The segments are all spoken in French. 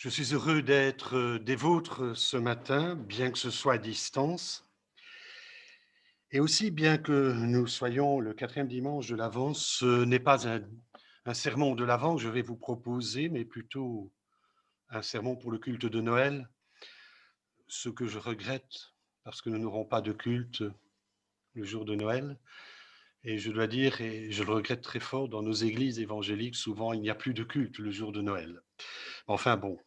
Je suis heureux d'être des vôtres ce matin, bien que ce soit à distance. Et aussi, bien que nous soyons le 4e dimanche de l'Avent, ce n'est pas un sermon de l'Avent que je vais vous proposer, mais plutôt un sermon pour le culte de Noël, ce que je regrette, parce que nous n'aurons pas de culte le jour de Noël. Et je dois dire, et je le regrette très fort, dans nos églises évangéliques, souvent il n'y a plus de culte le jour de Noël. Enfin bon,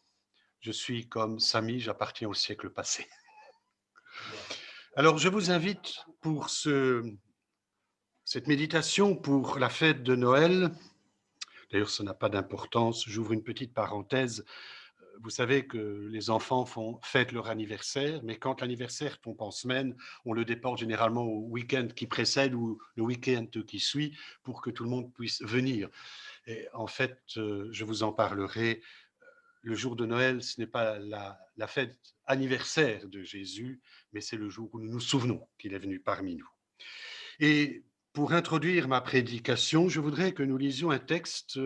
je suis comme Samy, j'appartiens au siècle passé. Alors, je vous invite pour cette méditation pour la fête de Noël. D'ailleurs, ça n'a pas d'importance. J'ouvre une petite parenthèse. Vous savez que les enfants fêtent leur anniversaire, mais quand l'anniversaire tombe en semaine, on le déporte généralement au week-end qui précède ou le week-end qui suit pour que tout le monde puisse venir. Et en fait, je vous en parlerai. Le jour de Noël, ce n'est pas la fête anniversaire de Jésus, mais c'est le jour où nous nous souvenons qu'il est venu parmi nous. Et pour introduire ma prédication, je voudrais que nous lisions un texte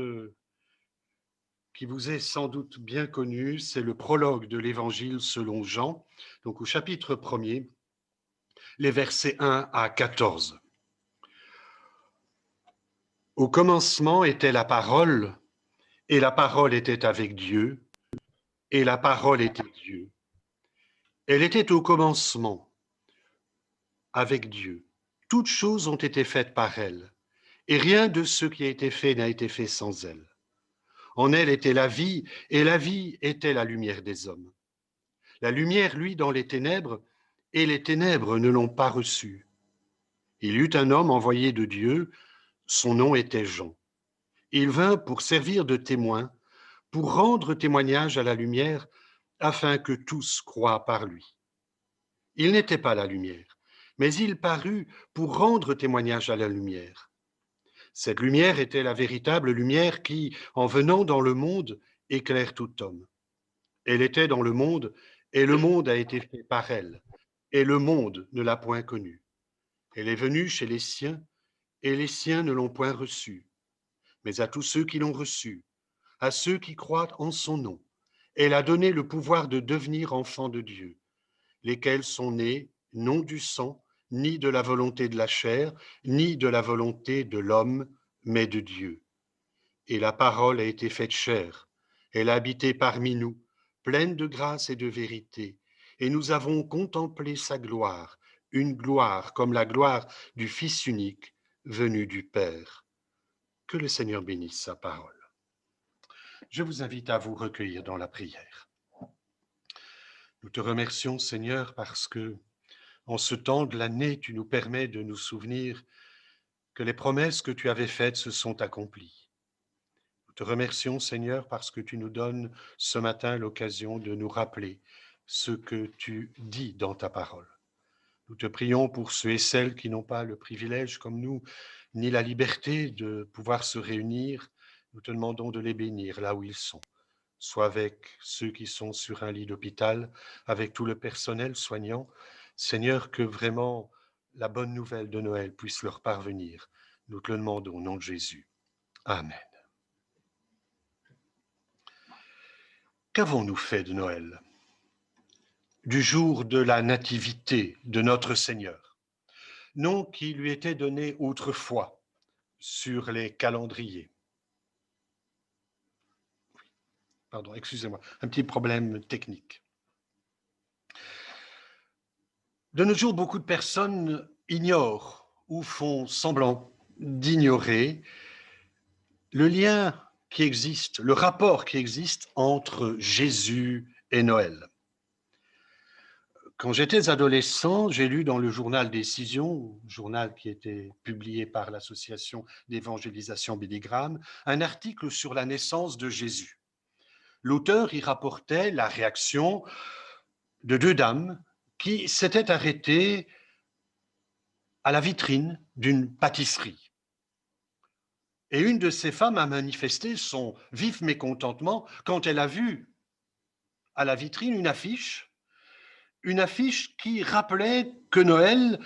qui vous est sans doute bien connu, c'est le prologue de l'Évangile selon Jean, donc au chapitre 1er, les versets 1 à 14. Au commencement était la parole, et la parole était avec Dieu, et la parole était Dieu. Elle était au commencement avec Dieu. Toutes choses ont été faites par elle, et rien de ce qui a été fait n'a été fait sans elle. En elle était la vie, et la vie était la lumière des hommes. La lumière, lui, dans les ténèbres, et les ténèbres ne l'ont pas reçue. Il y eut un homme envoyé de Dieu, son nom était Jean. Il vint pour servir de témoin, pour rendre témoignage à la lumière, afin que tous croient par lui. Il n'était pas la lumière, mais il parut pour rendre témoignage à la lumière. Cette lumière était la véritable lumière qui, en venant dans le monde, éclaire tout homme. Elle était dans le monde, et le monde a été fait par elle, et le monde ne l'a point connue. Elle est venue chez les siens, et les siens ne l'ont point reçue. Mais à tous ceux qui l'ont reçue, à ceux qui croient en son nom, elle a donné le pouvoir de devenir enfants de Dieu, lesquels sont nés non du sang, ni de la volonté de la chair, ni de la volonté de l'homme, mais de Dieu. Et la parole a été faite chair, elle a habité parmi nous, pleine de grâce et de vérité, et nous avons contemplé sa gloire, une gloire comme la gloire du Fils unique venu du Père. Que le Seigneur bénisse sa parole. Je vous invite à vous recueillir dans la prière. Nous te remercions, Seigneur, parce que en ce temps de l'année, tu nous permets de nous souvenir que les promesses que tu avais faites se sont accomplies. Nous te remercions, Seigneur, parce que tu nous donnes ce matin l'occasion de nous rappeler ce que tu dis dans ta parole. Nous te prions pour ceux et celles qui n'ont pas le privilège, comme nous, ni la liberté de pouvoir se réunir. Nous te demandons de les bénir là où ils sont, soit avec ceux qui sont sur un lit d'hôpital, avec tout le personnel soignant. Seigneur, que vraiment la bonne nouvelle de Noël puisse leur parvenir. Nous te le demandons au nom de Jésus. Amen. Qu'avons-nous fait de Noël? Du jour de la nativité de notre Seigneur, nom qui lui était donné autrefois sur les calendriers. Pardon, excusez-moi, un petit problème technique. De nos jours, beaucoup de personnes ignorent ou font semblant d'ignorer le lien qui existe, le rapport qui existe entre Jésus et Noël. Quand j'étais adolescent, j'ai lu dans le journal Décision, journal qui était publié par l'association d'évangélisation Billy Graham, un article sur la naissance de Jésus. L'auteur y rapportait la réaction de deux dames qui s'étaient arrêtées à la vitrine d'une pâtisserie. Et une de ces femmes a manifesté son vif mécontentement quand elle a vu à la vitrine une affiche qui rappelait que Noël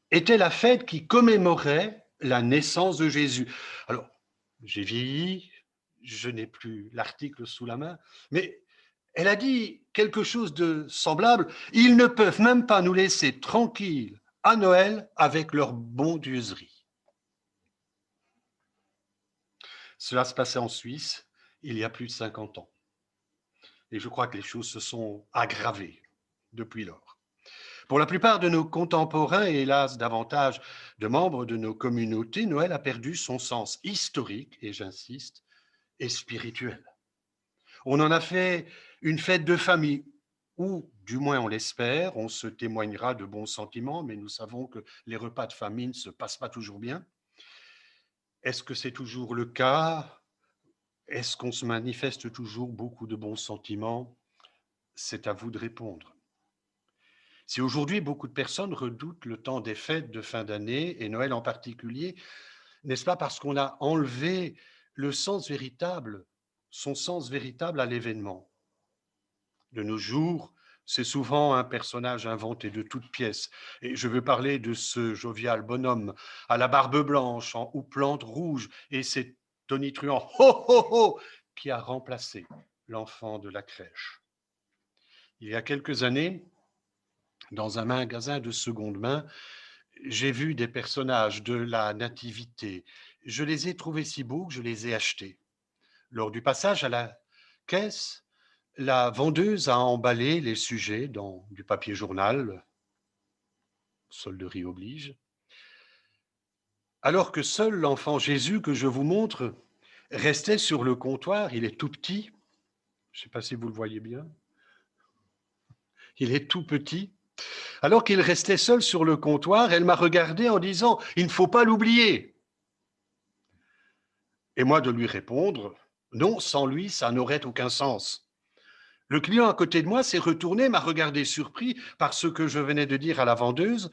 était la fête qui commémorait la naissance de Jésus. Alors, j'ai vieilli, je n'ai plus l'article sous la main, mais Elle a dit quelque chose de semblable. Ils ne peuvent même pas nous laisser tranquilles à Noël avec leur bondieuserie. Cela se passait en Suisse il y a plus de 50 ans. Et je crois que les choses se sont aggravées depuis lors. Pour la plupart de nos contemporains, et hélas davantage de membres de nos communautés, Noël a perdu son sens historique, et j'insiste, et spirituel. On en a fait une fête de famille, où, du moins on l'espère, on se témoignera de bons sentiments, mais nous savons que les repas de famille ne se passent pas toujours bien. Est-ce que c'est toujours le cas? Est-ce qu'on se manifeste toujours beaucoup de bons sentiments? C'est à vous de répondre. Si aujourd'hui beaucoup de personnes redoutent le temps des fêtes de fin d'année, et Noël en particulier, n'est-ce pas parce qu'on a enlevé le sens véritable, son sens véritable à l'événement? De nos jours, c'est souvent un personnage inventé de toutes pièces. Et je veux parler de ce jovial bonhomme à la barbe blanche, en houppelande rouge, et c'est tonitruant « ho ho ho » qui a remplacé l'enfant de la crèche. Il y a quelques années, dans un magasin de seconde main, j'ai vu des personnages de la nativité. Je les ai trouvés si beaux que je les ai achetés. Lors du passage à la caisse, la vendeuse a emballé les sujets dans du papier journal, solderie oblige, alors que seul l'enfant Jésus que je vous montre restait sur le comptoir. Il est tout petit, je ne sais pas si vous le voyez bien, il est tout petit. Alors qu'il restait seul sur le comptoir, elle m'a regardé en disant « Il ne faut pas l'oublier ». Et moi de lui répondre « Non, sans lui, ça n'aurait aucun sens ». Le client à côté de moi s'est retourné, m'a regardé surpris par ce que je venais de dire à la vendeuse.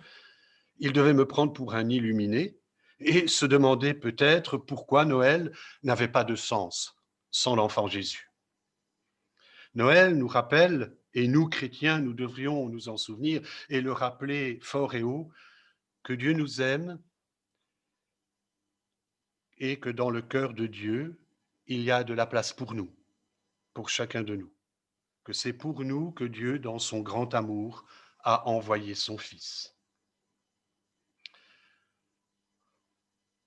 Il devait me prendre pour un illuminé et se demander peut-être pourquoi Noël n'avait pas de sens sans l'enfant Jésus. Noël nous rappelle, et nous chrétiens, nous devrions nous en souvenir et le rappeler fort et haut, que Dieu nous aime et que dans le cœur de Dieu, il y a de la place pour nous, pour chacun de nous. Que c'est pour nous que Dieu, dans son grand amour, a envoyé son Fils.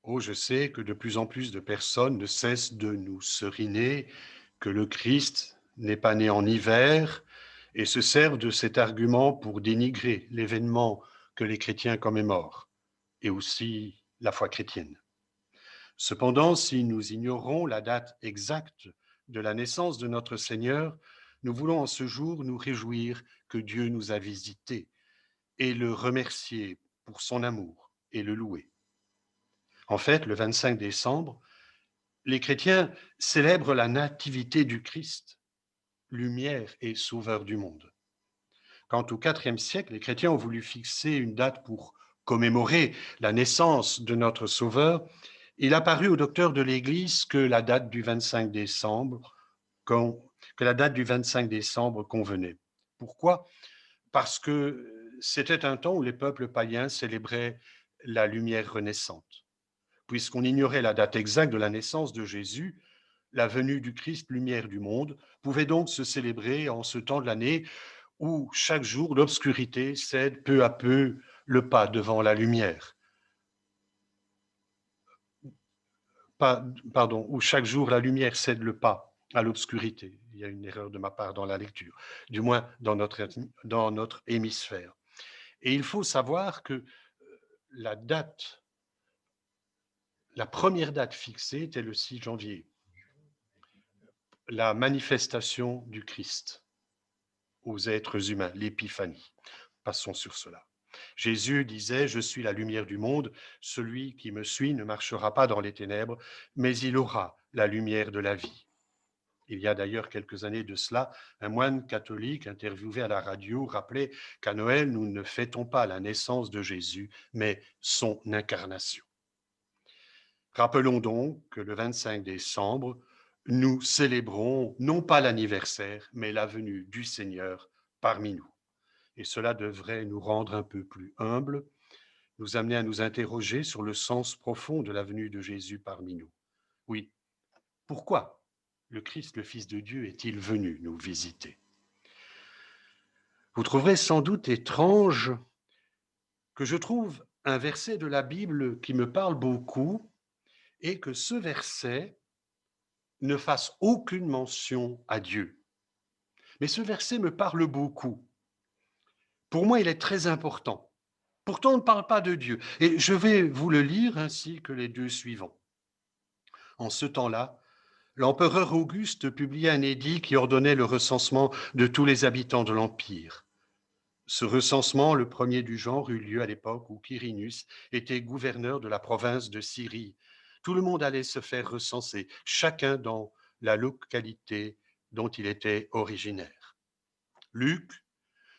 Oh, je sais que de plus en plus de personnes ne cessent de nous seriner que le Christ n'est pas né en hiver et se servent de cet argument pour dénigrer l'événement que les chrétiens commémorent et aussi la foi chrétienne. Cependant, si nous ignorons la date exacte de la naissance de notre Seigneur, nous voulons en ce jour nous réjouir que Dieu nous a visités et le remercier pour son amour et le louer. En fait, le 25 décembre, les chrétiens célèbrent la nativité du Christ, lumière et sauveur du monde. Quand au IVe siècle, les chrétiens ont voulu fixer une date pour commémorer la naissance de notre Sauveur, il a paru aux docteurs de l'Église que la date du 25 décembre, convenait. Pourquoi? Parce que c'était un temps où les peuples païens célébraient la lumière renaissante. Puisqu'on ignorait la date exacte de la naissance de Jésus, la venue du Christ, lumière du monde, pouvait donc se célébrer en ce temps de l'année où chaque jour l'obscurité cède peu à peu le pas devant la lumière. Où chaque jour la lumière cède le pas à l'obscurité. Il y a une erreur de ma part dans la lecture, du moins dans notre hémisphère. Et il faut savoir que la première date fixée était le 6 janvier, la manifestation du Christ aux êtres humains, l'épiphanie. Passons sur cela. Jésus disait « Je suis la lumière du monde, celui qui me suit ne marchera pas dans les ténèbres, mais il aura la lumière de la vie. » Il y a d'ailleurs quelques années de cela, un moine catholique interviewé à la radio rappelait qu'à Noël, nous ne fêtons pas la naissance de Jésus, mais son incarnation. Rappelons donc que le 25 décembre, nous célébrons non pas l'anniversaire, mais la venue du Seigneur parmi nous. Et cela devrait nous rendre un peu plus humbles, nous amener à nous interroger sur le sens profond de la venue de Jésus parmi nous. Oui, pourquoi le Christ, le Fils de Dieu, est-il venu nous visiter? Vous trouverez sans doute étrange que je trouve un verset de la Bible qui me parle beaucoup et que ce verset ne fasse aucune mention à Dieu. Mais ce verset me parle beaucoup. Pour moi, il est très important. Pourtant, on ne parle pas de Dieu. Et je vais vous le lire ainsi que les deux suivants. En ce temps-là, l'empereur Auguste publia un édit qui ordonnait le recensement de tous les habitants de l'Empire. Ce recensement, le premier du genre, eut lieu à l'époque où Quirinus était gouverneur de la province de Syrie. Tout le monde allait se faire recenser, chacun dans la localité dont il était originaire. Luc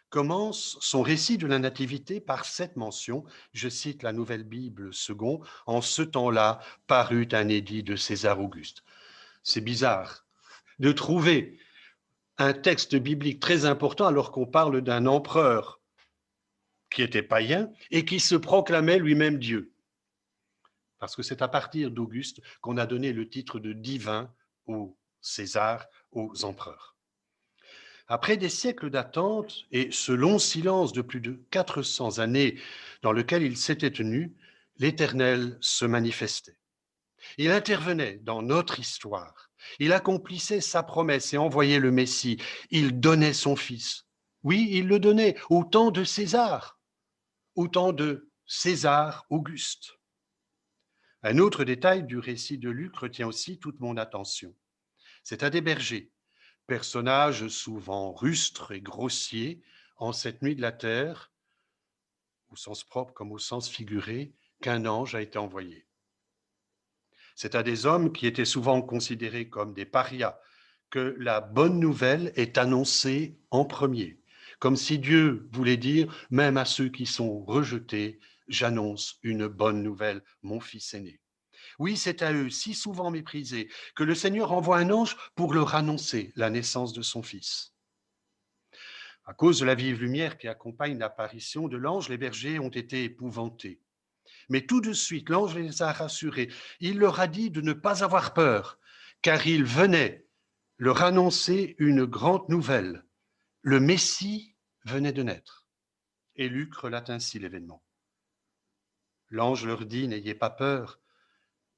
commence son récit de la Nativité par cette mention, je cite la Nouvelle Bible second, en ce temps-là parut un édit de César Auguste. C'est bizarre de trouver un texte biblique très important alors qu'on parle d'un empereur qui était païen et qui se proclamait lui-même Dieu. Parce que c'est à partir d'Auguste qu'on a donné le titre de divin aux Césars, aux empereurs. Après des siècles d'attente et ce long silence de plus de 400 années dans lequel il s'était tenu, l'Éternel se manifestait. Il intervenait dans notre histoire. Il accomplissait sa promesse et envoyait le Messie. Il donnait son Fils. Oui, il le donnait au temps de César, au temps de César Auguste. Un autre détail du récit de Luc retient aussi toute mon attention. C'est à des bergers, personnages souvent rustres et grossiers, en cette nuit de la terre, au sens propre comme au sens figuré, qu'un ange a été envoyé. C'est à des hommes qui étaient souvent considérés comme des parias que la bonne nouvelle est annoncée en premier, comme si Dieu voulait dire, même à ceux qui sont rejetés, j'annonce une bonne nouvelle, mon fils aîné. Oui, c'est à eux, si souvent méprisés, que le Seigneur envoie un ange pour leur annoncer la naissance de son fils. À cause de la vive lumière qui accompagne l'apparition de l'ange, les bergers ont été épouvantés. Mais tout de suite, l'ange les a rassurés. Il leur a dit de ne pas avoir peur, car il venait leur annoncer une grande nouvelle. Le Messie venait de naître. Et Luc relate ainsi l'événement. L'ange leur dit, n'ayez pas peur,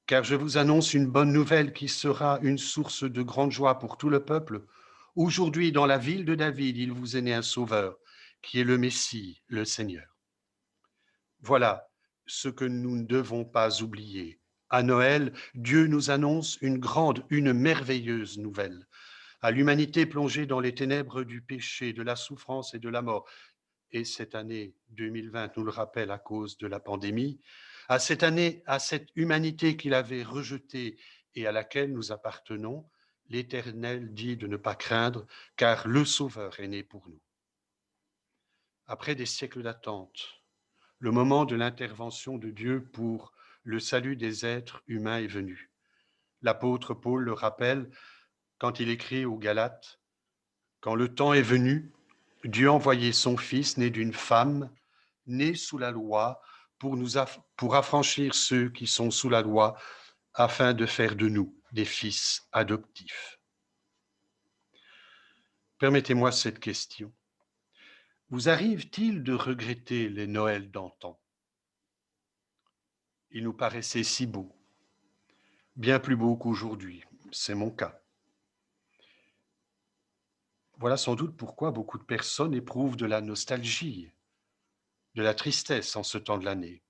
car je vous annonce une bonne nouvelle qui sera une source de grande joie pour tout le peuple. Aujourd'hui, dans la ville de David, il vous est né un sauveur, qui est le Messie, le Seigneur. Voilà ce que nous ne devons pas oublier. À Noël, Dieu nous annonce une grande, une merveilleuse nouvelle. À l'humanité plongée dans les ténèbres du péché, de la souffrance et de la mort, et cette année 2020 nous le rappelle à cause de la pandémie, à cette année, à cette humanité qu'il avait rejetée et à laquelle nous appartenons, l'Éternel dit de ne pas craindre, car le Sauveur est né pour nous. Après des siècles d'attente, le moment de l'intervention de Dieu pour le salut des êtres humains est venu. L'apôtre Paul le rappelle quand il écrit aux Galates, « Quand le temps est venu, Dieu a envoyé son Fils, né d'une femme, né sous la loi, pour affranchir ceux qui sont sous la loi, afin de faire de nous des fils adoptifs. » Permettez-moi cette question. Vous arrive-t-il de regretter les Noëls d'antan? Ils nous paraissaient si beaux, bien plus beaux qu'aujourd'hui, c'est mon cas. Voilà sans doute pourquoi beaucoup de personnes éprouvent de la nostalgie, de la tristesse en ce temps de l'année.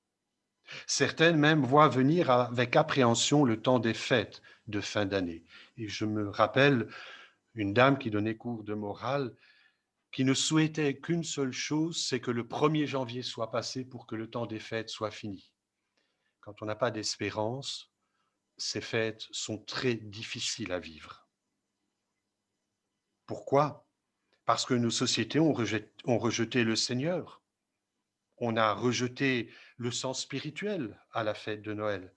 Certaines même voient venir avec appréhension le temps des fêtes de fin d'année. Et je me rappelle une dame qui donnait cours de morale, qui ne souhaitait qu'une seule chose, c'est que le 1er janvier soit passé pour que le temps des fêtes soit fini. Quand on n'a pas d'espérance, ces fêtes sont très difficiles à vivre. Pourquoi? Parce que nos sociétés ont rejeté le Seigneur. On a rejeté le sens spirituel à la fête de Noël.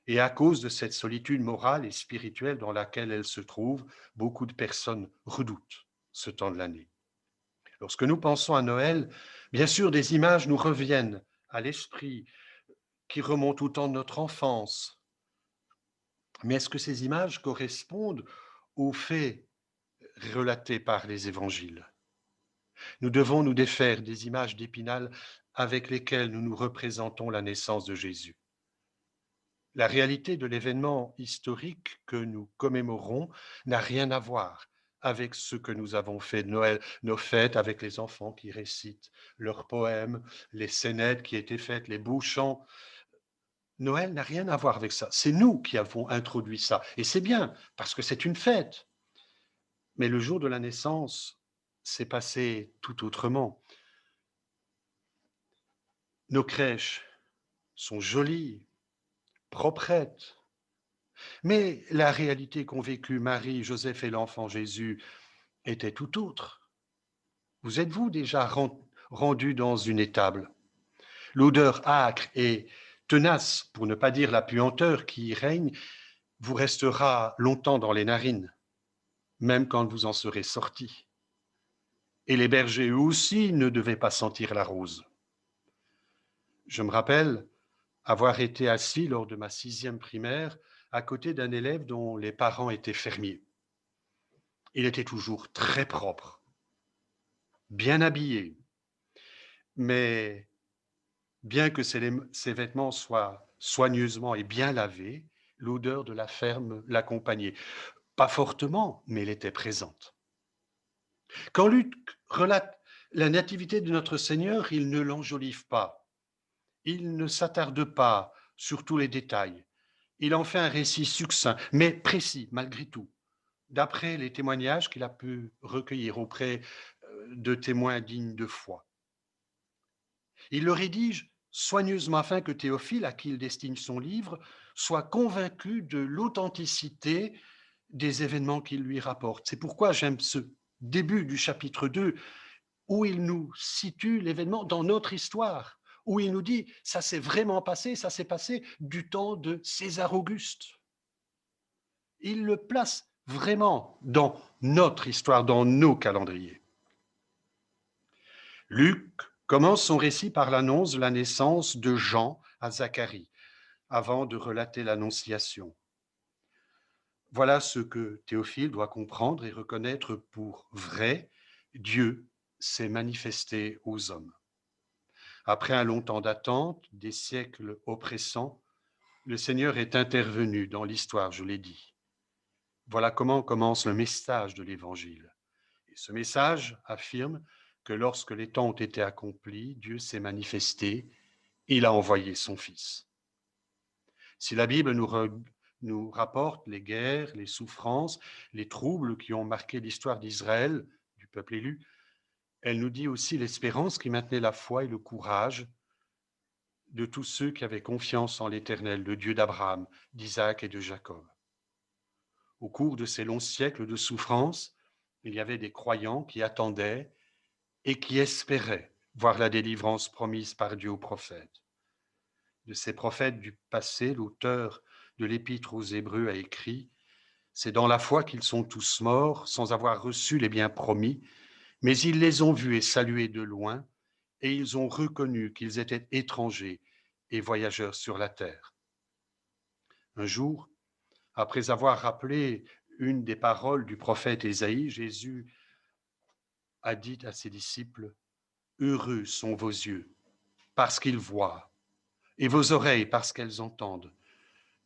Et à cause de cette solitude morale et spirituelle dans laquelle elle se trouve, beaucoup de personnes redoutent ce temps de l'année. Lorsque nous pensons à Noël, bien sûr, des images nous reviennent à l'esprit qui remontent au temps de notre enfance. Mais est-ce que ces images correspondent aux faits relatés par les évangiles? Nous devons nous défaire des images d'Épinal avec lesquelles nous nous représentons la naissance de Jésus. La réalité de l'événement historique que nous commémorons n'a rien à voir avec ce que nous avons fait de Noël, nos fêtes avec les enfants qui récitent leurs poèmes, les scénettes qui étaient faites, les beaux chants. Noël n'a rien à voir avec ça. C'est nous qui avons introduit ça. Et c'est bien, parce que c'est une fête. Mais le jour de la naissance s'est passé tout autrement. Nos crèches sont jolies, proprettes, mais la réalité qu'ont vécue Marie, Joseph et l'enfant Jésus était tout autre. Vous êtes-vous déjà rendu dans une étable? L'odeur âcre et tenace, pour ne pas dire la puanteur qui y règne, vous restera longtemps dans les narines, même quand vous en serez sortis. Et les bergers, eux aussi, ne devaient pas sentir la rose. Je me rappelle avoir été assis lors de ma 6e primaire à côté d'un élève dont les parents étaient fermiers. Il était toujours très propre, bien habillé, mais bien que ses vêtements soient soigneusement et bien lavés, l'odeur de la ferme l'accompagnait. Pas fortement, mais elle était présente. Quand Luc relate la nativité de notre Seigneur, il ne l'enjolive pas. Il ne s'attarde pas sur tous les détails. Il en fait un récit succinct, mais précis malgré tout, d'après les témoignages qu'il a pu recueillir auprès de témoins dignes de foi. Il le rédige soigneusement afin que Théophile, à qui il destine son livre, soit convaincu de l'authenticité des événements qu'il lui rapporte. C'est pourquoi j'aime ce début du chapitre 2, où il nous situe l'événement dans notre histoire, où il nous dit, ça s'est vraiment passé, ça s'est passé du temps de César Auguste. Il le place vraiment dans notre histoire, dans nos calendriers. Luc commence son récit par l'annonce de la naissance de Jean à Zacharie, avant de relater l'Annonciation. Voilà ce que Théophile doit comprendre et reconnaître pour vrai. Dieu s'est manifesté aux hommes. Après un long temps d'attente, des siècles oppressants, le Seigneur est intervenu dans l'histoire, je l'ai dit. Voilà comment commence le message de l'Évangile. Et ce message affirme que lorsque les temps ont été accomplis, Dieu s'est manifesté, il a envoyé son Fils. Si la Bible nous rapporte les guerres, les souffrances, les troubles qui ont marqué l'histoire d'Israël, du peuple élu, elle nous dit aussi l'espérance qui maintenait la foi et le courage de tous ceux qui avaient confiance en l'Éternel, le Dieu d'Abraham, d'Isaac et de Jacob. Au cours de ces longs siècles de souffrance, il y avait des croyants qui attendaient et qui espéraient voir la délivrance promise par Dieu aux prophètes. De ces prophètes du passé, l'auteur de l'Épître aux Hébreux a écrit « C'est dans la foi qu'ils sont tous morts, sans avoir reçu les biens promis, mais ils les ont vus et salués de loin, et ils ont reconnu qu'ils étaient étrangers et voyageurs sur la terre. » Un jour, après avoir rappelé une des paroles du prophète Ésaïe, Jésus a dit à ses disciples « Heureux sont vos yeux, parce qu'ils voient, et vos oreilles, parce qu'elles entendent.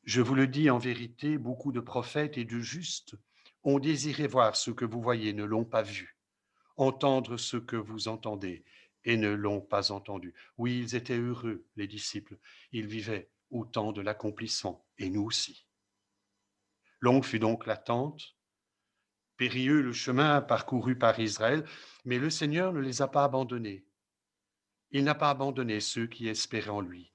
Je vous le dis en vérité, beaucoup de prophètes et de justes ont désiré voir ce que vous voyez, ne l'ont pas vu, entendre ce que vous entendez et ne l'ont pas entendu. » Oui, ils étaient heureux, les disciples. Ils vivaient au temps de l'accomplissement, et nous aussi. Longue fut donc l'attente, périlleux le chemin parcouru par Israël, mais le Seigneur ne les a pas abandonnés. Il n'a pas abandonné ceux qui espéraient en lui.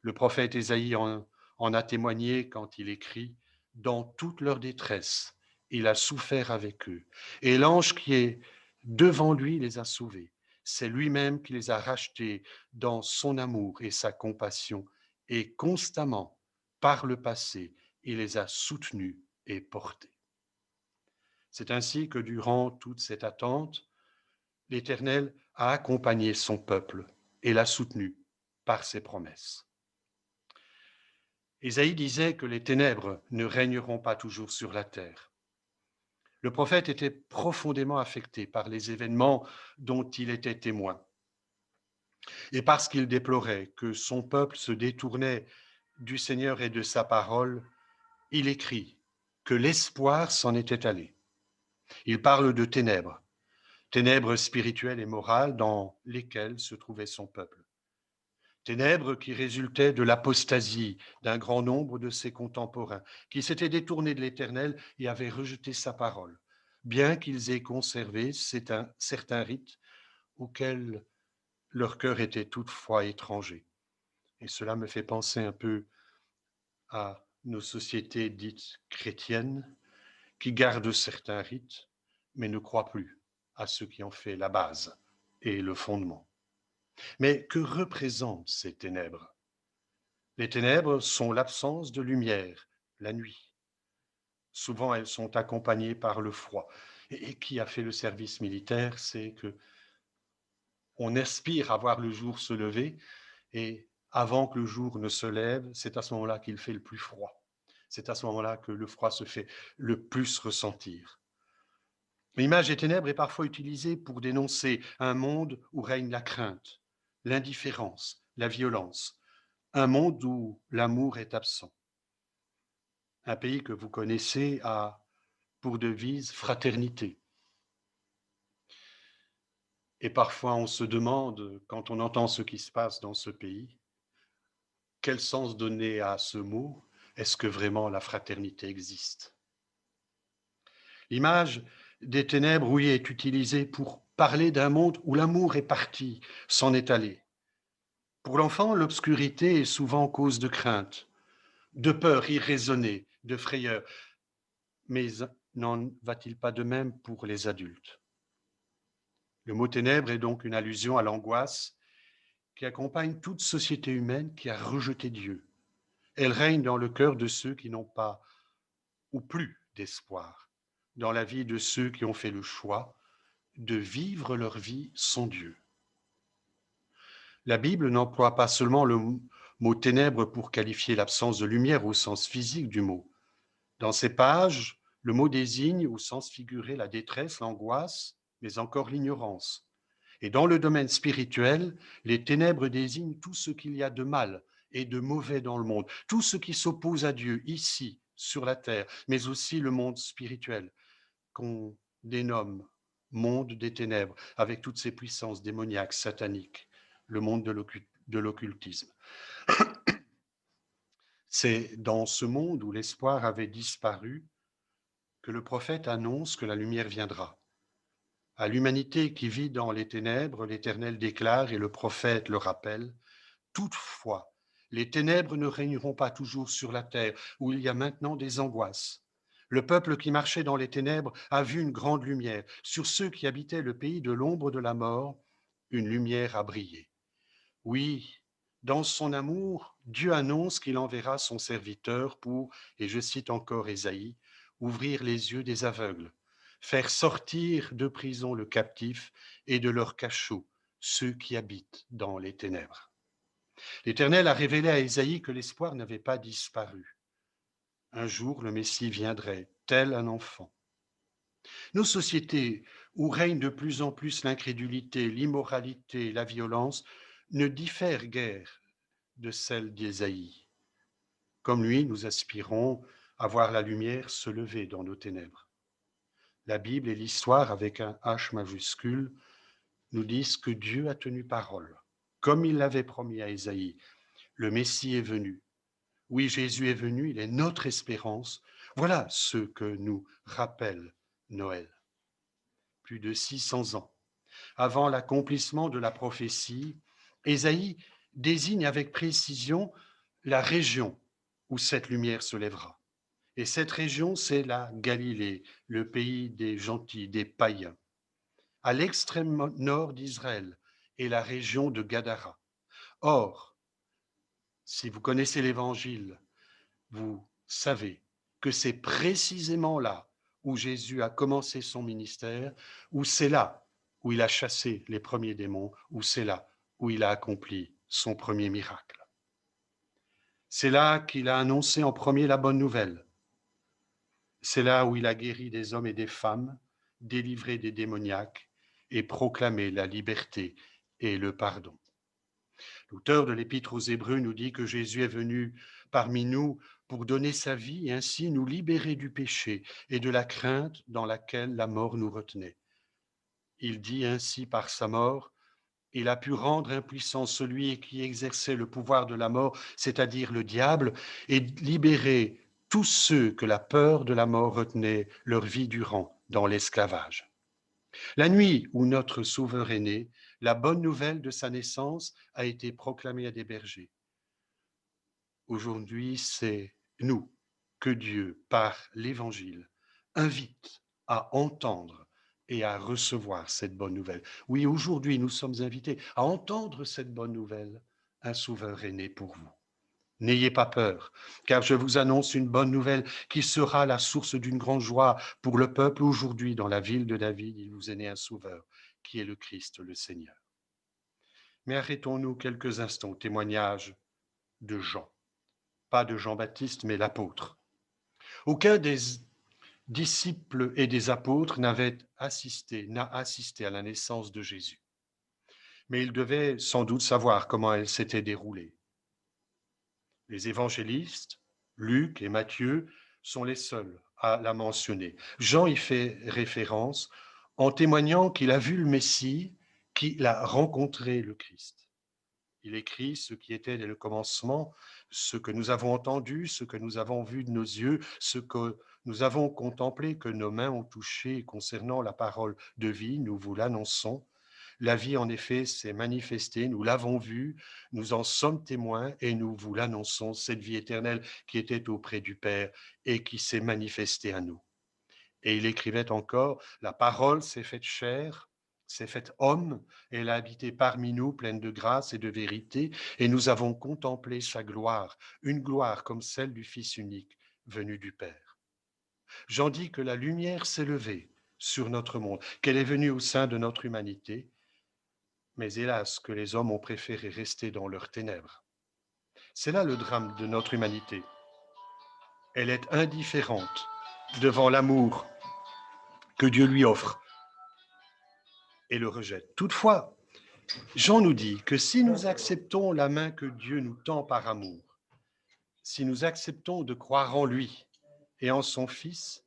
Le prophète Ésaïe en a témoigné quand il écrit « Dans toute leur détresse, il a souffert avec eux, et l'ange qui est devant lui les a sauvés. C'est lui-même qui les a rachetés dans son amour et sa compassion, et constamment, par le passé, il les a soutenus et portés. » C'est ainsi que durant toute cette attente, l'Éternel a accompagné son peuple et l'a soutenu par ses promesses. Ésaïe disait que les ténèbres ne régneront pas toujours sur la terre. Le prophète était profondément affecté par les événements dont il était témoin. Et parce qu'il déplorait que son peuple se détournait du Seigneur et de sa parole, il écrit que l'espoir s'en était allé. Il parle de ténèbres, ténèbres spirituelles et morales dans lesquelles se trouvait son peuple. Ténèbres qui résultaient de l'apostasie d'un grand nombre de ses contemporains, qui s'étaient détournés de l'Éternel et avaient rejeté sa parole, bien qu'ils aient conservé certains rites auxquels leur cœur était toutefois étranger. Et cela me fait penser un peu à nos sociétés dites chrétiennes qui gardent certains rites, mais ne croient plus à ce qui en fait la base et le fondement. Mais que représentent ces ténèbres? Les ténèbres sont l'absence de lumière, la nuit. Souvent, elles sont accompagnées par le froid. Et qui a fait le service militaire, c'est que on aspire à voir le jour se lever, et avant que le jour ne se lève, c'est à ce moment-là qu'il fait le plus froid. C'est à ce moment-là que le froid se fait le plus ressentir. L'image des ténèbres est parfois utilisée pour dénoncer un monde où règne la crainte, l'indifférence, la violence, un monde où l'amour est absent. Un pays que vous connaissez a pour devise fraternité. Et parfois on se demande, quand on entend ce qui se passe dans ce pays, quel sens donner à ce mot? Est-ce que vraiment la fraternité existe? L'image des ténèbres, oui, est utilisée pour parler d'un monde où l'amour est parti, s'en est allé. Pour l'enfant, l'obscurité est souvent cause de crainte, de peur irraisonnée, de frayeur. Mais n'en va-t-il pas de même pour les adultes? Le mot ténèbres est donc une allusion à l'angoisse qui accompagne toute société humaine qui a rejeté Dieu. Elle règne dans le cœur de ceux qui n'ont pas ou plus d'espoir, dans la vie de ceux qui ont fait le choix de vivre leur vie sans Dieu. La Bible n'emploie pas seulement le mot ténèbres pour qualifier l'absence de lumière au sens physique du mot. Dans ces pages, le mot désigne au sens figuré la détresse, l'angoisse, mais encore l'ignorance. Et dans le domaine spirituel, les ténèbres désignent tout ce qu'il y a de mal et de mauvais dans le monde, tout ce qui s'oppose à Dieu ici, sur la terre, mais aussi le monde spirituel, qu'on dénomme monde des ténèbres, avec toutes ses puissances démoniaques, sataniques, le monde de l'occultisme. C'est dans ce monde où l'espoir avait disparu que le prophète annonce que la lumière viendra. À l'humanité qui vit dans les ténèbres, l'Éternel déclare, et le prophète le rappelle, toutefois, les ténèbres ne régneront pas toujours sur la terre, où il y a maintenant des angoisses. Le peuple qui marchait dans les ténèbres a vu une grande lumière. Sur ceux qui habitaient le pays de l'ombre de la mort, une lumière a brillé. Oui, dans son amour, Dieu annonce qu'il enverra son serviteur pour, et je cite encore Ésaïe, ouvrir les yeux des aveugles, faire sortir de prison le captif et de leur cachot ceux qui habitent dans les ténèbres. L'Éternel a révélé à Ésaïe que l'espoir n'avait pas disparu. Un jour, le Messie viendrait, tel un enfant. Nos sociétés, où règne de plus en plus l'incrédulité, l'immoralité, la violence, ne diffèrent guère de celle d'Ésaïe. Comme lui, nous aspirons à voir la lumière se lever dans nos ténèbres. La Bible et l'histoire, avec un H majuscule, nous disent que Dieu a tenu parole, comme il l'avait promis à Ésaïe. Le Messie est venu. Oui, Jésus est venu, il est notre espérance. Voilà ce que nous rappelle Noël. Plus de 600 ans avant l'accomplissement de la prophétie, Ésaïe désigne avec précision la région où cette lumière se lèvera. Et cette région, c'est la Galilée, le pays des gentils, des païens. À l'extrême nord d'Israël est la région de Gadara. Or, si vous connaissez l'Évangile, vous savez que c'est précisément là où Jésus a commencé son ministère, où c'est là où il a chassé les premiers démons, où c'est là où il a accompli son premier miracle. C'est là qu'il a annoncé en premier la bonne nouvelle. C'est là où il a guéri des hommes et des femmes, délivré des démoniaques et proclamé la liberté et le pardon. L'auteur de l'Épître aux Hébreux nous dit que Jésus est venu parmi nous pour donner sa vie et ainsi nous libérer du péché et de la crainte dans laquelle la mort nous retenait. Il dit ainsi par sa mort, il a pu rendre impuissant celui qui exerçait le pouvoir de la mort, c'est-à-dire le diable, et libérer tous ceux que la peur de la mort retenait leur vie durant dans l'esclavage. La nuit où notre Sauveur est né, la bonne nouvelle de sa naissance a été proclamée à des bergers. Aujourd'hui, c'est nous que Dieu, par l'Évangile, invite à entendre et à recevoir cette bonne nouvelle. Oui, aujourd'hui, nous sommes invités à entendre cette bonne nouvelle. Un Sauveur est né pour vous. N'ayez pas peur, car je vous annonce une bonne nouvelle qui sera la source d'une grande joie pour le peuple aujourd'hui. Dans la ville de David, il vous est né un Sauveur, qui est le Christ, le Seigneur. Mais arrêtons-nous quelques instants au témoignage de Jean. Pas de Jean-Baptiste, mais l'apôtre. Aucun des disciples et des apôtres n'a assisté à la naissance de Jésus. Mais ils devaient sans doute savoir comment elle s'était déroulée. Les évangélistes, Luc et Matthieu, sont les seuls à la mentionner. Jean y fait référence en témoignant qu'il a vu le Messie, qu'il a rencontré le Christ. Il écrit ce qui était dès le commencement, ce que nous avons entendu, ce que nous avons vu de nos yeux, ce que nous avons contemplé, que nos mains ont touché concernant la parole de vie, nous vous l'annonçons. La vie, en effet, s'est manifestée, nous l'avons vue, nous en sommes témoins et nous vous l'annonçons, cette vie éternelle qui était auprès du Père et qui s'est manifestée à nous. Et il écrivait encore, la parole s'est faite chair, s'est faite homme, elle a habité parmi nous, pleine de grâce et de vérité, et nous avons contemplé sa gloire, une gloire comme celle du Fils unique venu du Père. J'en dis que la lumière s'est levée sur notre monde, qu'elle est venue au sein de notre humanité, mais hélas que les hommes ont préféré rester dans leurs ténèbres. C'est là le drame de notre humanité. Elle est indifférente devant l'amour que Dieu lui offre et le rejette. Toutefois, Jean nous dit que si nous acceptons la main que Dieu nous tend par amour, si nous acceptons de croire en lui et en son Fils,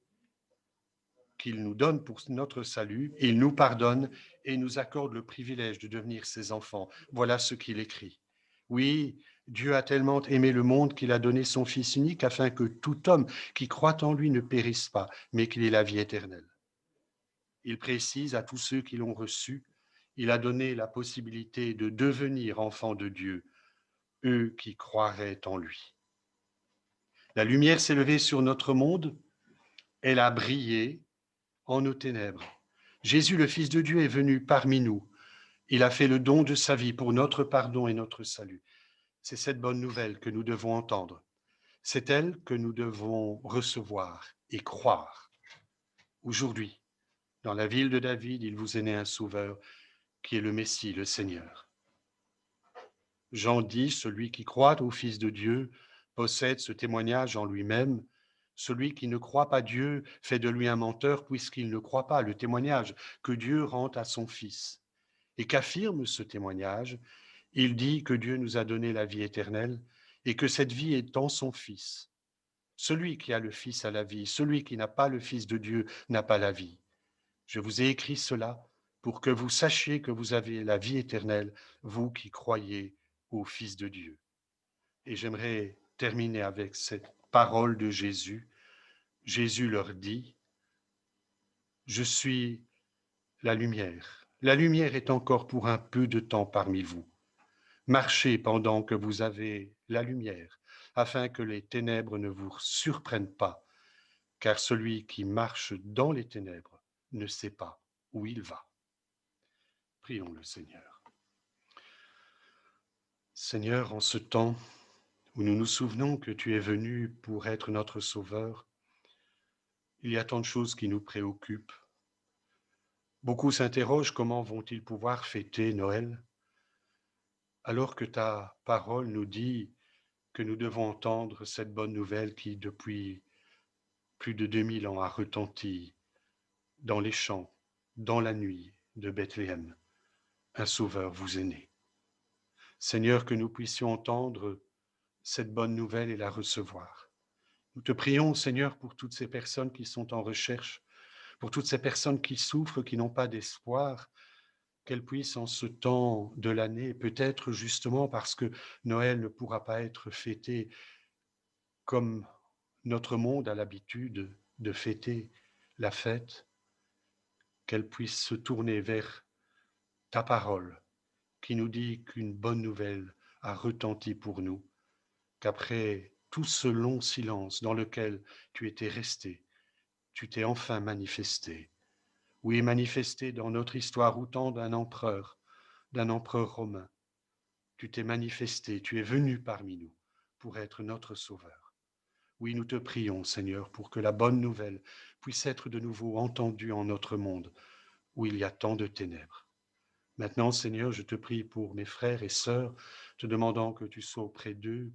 qu'il nous donne pour notre salut, il nous pardonne et nous accorde le privilège de devenir ses enfants. Voilà ce qu'il écrit. Oui, Dieu a tellement aimé le monde qu'il a donné son Fils unique afin que tout homme qui croit en lui ne périsse pas, mais qu'il ait la vie éternelle. Il précise à tous ceux qui l'ont reçu, il a donné la possibilité de devenir enfants de Dieu, eux qui croiraient en lui. La lumière s'est levée sur notre monde, elle a brillé en nos ténèbres. Jésus, le Fils de Dieu, est venu parmi nous. Il a fait le don de sa vie pour notre pardon et notre salut. C'est cette bonne nouvelle que nous devons entendre. C'est elle que nous devons recevoir et croire. Aujourd'hui, dans la ville de David, il vous est né un sauveur qui est le Messie, le Seigneur. Jean dit, celui qui croit au Fils de Dieu possède ce témoignage en lui-même. Celui qui ne croit pas Dieu fait de lui un menteur puisqu'il ne croit pas le témoignage que Dieu rend à son Fils. Et qu'affirme ce témoignage? Il dit que Dieu nous a donné la vie éternelle et que cette vie est en son Fils. Celui qui a le Fils a la vie, celui qui n'a pas le Fils de Dieu n'a pas la vie. Je vous ai écrit cela pour que vous sachiez que vous avez la vie éternelle, vous qui croyez au Fils de Dieu. Et j'aimerais terminer avec cette parole de Jésus. Jésus leur dit, je suis la lumière. La lumière est encore pour un peu de temps parmi vous. Marchez pendant que vous avez la lumière, afin que les ténèbres ne vous surprennent pas, car celui qui marche dans les ténèbres ne sait pas où il va. Prions le Seigneur. Seigneur, en ce temps où nous nous souvenons que tu es venu pour être notre Sauveur, il y a tant de choses qui nous préoccupent. Beaucoup s'interrogent comment vont-ils pouvoir fêter Noël, alors que ta parole nous dit que nous devons entendre cette bonne nouvelle qui, depuis plus de 2000 ans, a retenti dans les champs, dans la nuit de Bethléem. Un sauveur vous est né. Seigneur, que nous puissions entendre cette bonne nouvelle et la recevoir. Nous te prions, Seigneur, pour toutes ces personnes qui sont en recherche, pour toutes ces personnes qui souffrent, qui n'ont pas d'espoir, qu'elles puissent en ce temps de l'année, peut-être justement parce que Noël ne pourra pas être fêté comme notre monde a l'habitude de fêter la fête, qu'elles puissent se tourner vers ta parole qui nous dit qu'une bonne nouvelle a retenti pour nous, qu'après tout ce long silence dans lequel tu étais resté, tu t'es enfin manifesté. Oui, manifesté dans notre histoire au temps d'un empereur romain. Tu t'es manifesté, tu es venu parmi nous pour être notre sauveur. Oui, nous te prions, Seigneur, pour que la bonne nouvelle puisse être de nouveau entendue en notre monde où il y a tant de ténèbres. Maintenant, Seigneur, je te prie pour mes frères et sœurs, te demandant que tu sois auprès d'eux,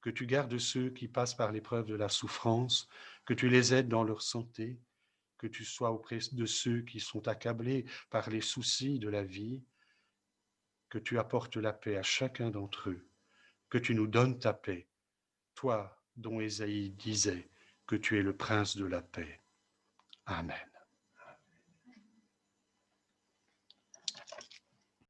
que tu gardes ceux qui passent par l'épreuve de la souffrance, que tu les aides dans leur santé, que tu sois auprès de ceux qui sont accablés par les soucis de la vie, que tu apportes la paix à chacun d'entre eux, que tu nous donnes ta paix, toi dont Ésaïe disait que tu es le prince de la paix. Amen.